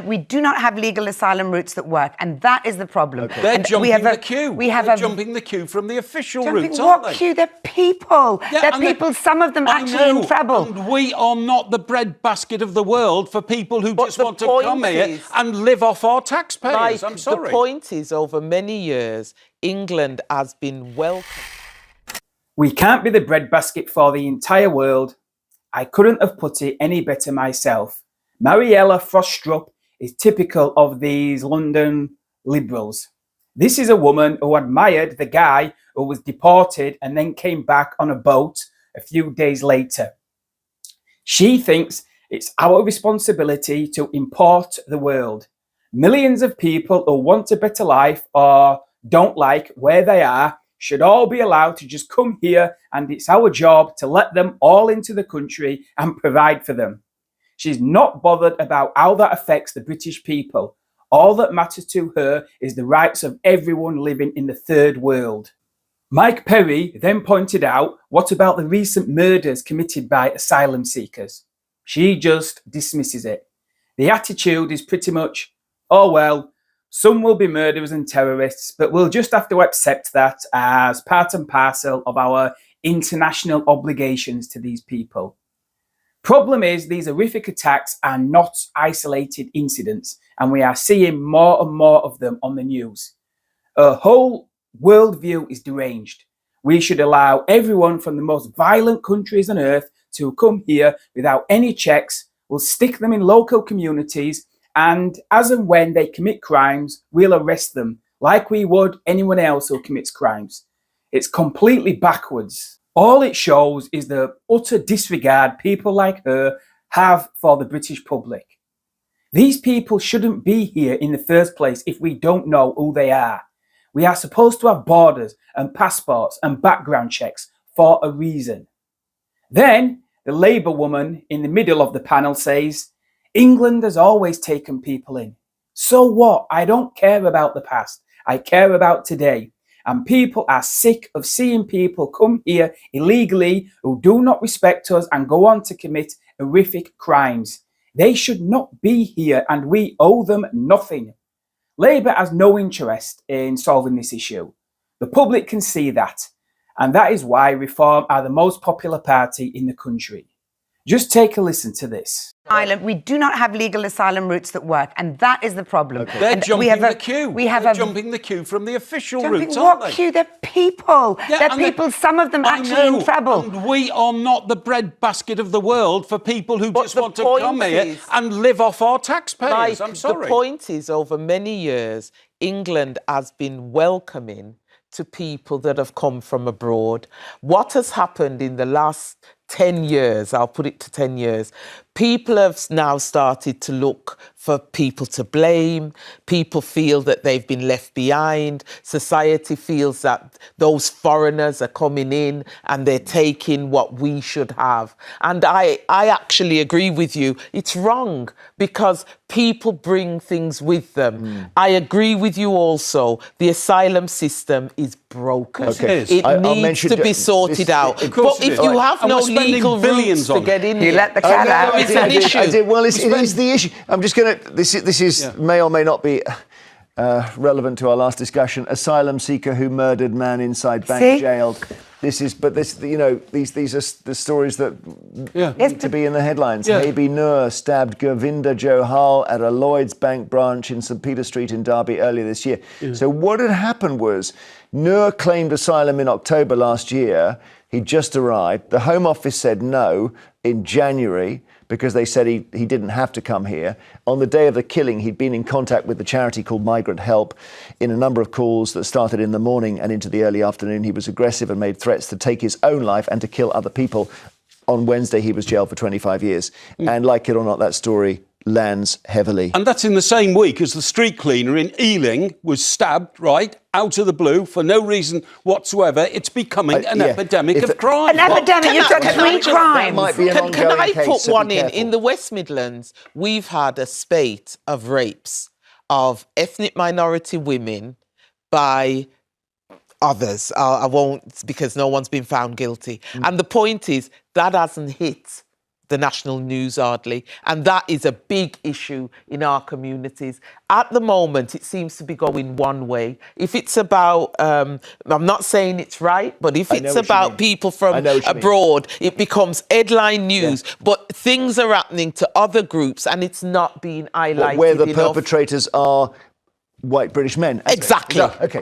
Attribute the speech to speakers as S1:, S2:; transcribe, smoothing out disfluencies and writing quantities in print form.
S1: We do not have legal asylum routes that work, and that is the problem.
S2: Okay. They're jumping the queue. They're jumping the queue from the official routes, aren't they?
S1: What queue? They're people.
S2: Yeah,
S1: they're people, some of them actually in trouble.
S2: And we are not the breadbasket of the world for people who just want to come here and live off our taxpayers. I'm sorry.
S3: The point is, over many years, England has been welcome.
S4: We can't be the breadbasket for the entire world. I couldn't have put it any better myself. Mariella Frostrup is typical of these London liberals. This is a woman who admired the guy who was deported and then came back on a boat a few days later. She thinks it's our responsibility to import the world. Millions of people who want a better life or don't like where they are should all be allowed to just come here, and it's our job to let them all into the country and provide for them. She's not bothered about how that affects the British people. All that matters to her is the rights of everyone living in the third world. Mike Perry then pointed out, what about the recent murders committed by asylum seekers? She just dismisses it. The attitude is pretty much, oh well, some will be murderers and terrorists, but we'll just have to accept that as part and parcel of our international obligations to these people. Problem is, these horrific attacks are not isolated incidents, and we are seeing more and more of them on the news. Our whole worldview is deranged. We should allow everyone from the most violent countries on earth to come here without any checks. We'll stick them in local communities, and as and when they commit crimes, we'll arrest them like we would anyone else who commits crimes. It's completely backwards. All it shows is the utter disregard people like her have for the British public. These people shouldn't be here in the first place if we don't know who they are. We are supposed to have borders and passports and background checks for a reason. Then the Labour woman in the middle of the panel says, England has always taken people in. So what? I don't care about the past. I care about today. And people are sick of seeing people come here illegally who do not respect us and go on to commit horrific crimes. They should not be here, and we owe them nothing. Labour has no interest in solving this issue. The public can see that, and that is why Reform are the most popular party in the country. Just take a listen to this.
S1: We do not have legal asylum routes that work, and that is the problem.
S2: Okay. They're jumping the queue. They're jumping the queue from the official routes, aren't they?
S1: What queue? They're people.
S2: Yeah,
S1: they're people, some of them actually in trouble.
S2: And we are not the breadbasket of the world for people who just want to come here and live off our taxpayers. I'm sorry.
S3: The point is, over many years, England has been welcoming to people that have come from abroad. What has happened in the last 10 years, I'll put it to 10 years, people have now started to look for people to blame. People feel that they've been left behind. Society feels that those foreigners are coming in and they're taking what we should have. And I actually agree with you. It's wrong because people bring things with them. I agree with you also. The asylum system is broken.
S2: Okay.
S3: It needs to be sorted out. But if you have no legal routes to get in,
S1: you let the cat out.
S3: There is an issue.
S5: Well, it is the issue. I'm just going to. This is may or may not be relevant to our last discussion. Asylum seeker who murdered man inside bank jailed. These are the stories that need to be in the headlines. Habi Noor stabbed Govinda Johal at a Lloyds Bank branch in St Peter Street in Derby earlier this year. So what had happened was Noor claimed asylum in October last year. He just arrived. The Home Office said no in January because they said he didn't have to come here. On the day of the killing, he'd been in contact with the charity called Migrant Help. In a number of calls that started in the morning and into the early afternoon, he was aggressive and made threats to take his own life and to kill other people. On Wednesday, he was jailed for 25 years. And like it or not, that story lands heavily.
S2: And that's in the same week as the street cleaner in Ealing was stabbed, right, out of the blue for no reason whatsoever. It's becoming an epidemic of crime.
S1: An epidemic? You've got 3 crimes.
S3: Can I put one in? In the West Midlands, we've had a spate of rapes of ethnic minority women by others. I won't, because no one's been found guilty. And the point is, that hasn't hit the national news hardly, and that is a big issue in our communities. At the moment, it seems to be going one way. If it's about, I'm not saying it's right, but if it's about people from abroad, it becomes headline news, but things are happening to other groups and it's not being highlighted
S5: where the
S3: enough.
S5: perpetrators are white British men.
S3: Exactly.
S5: Okay.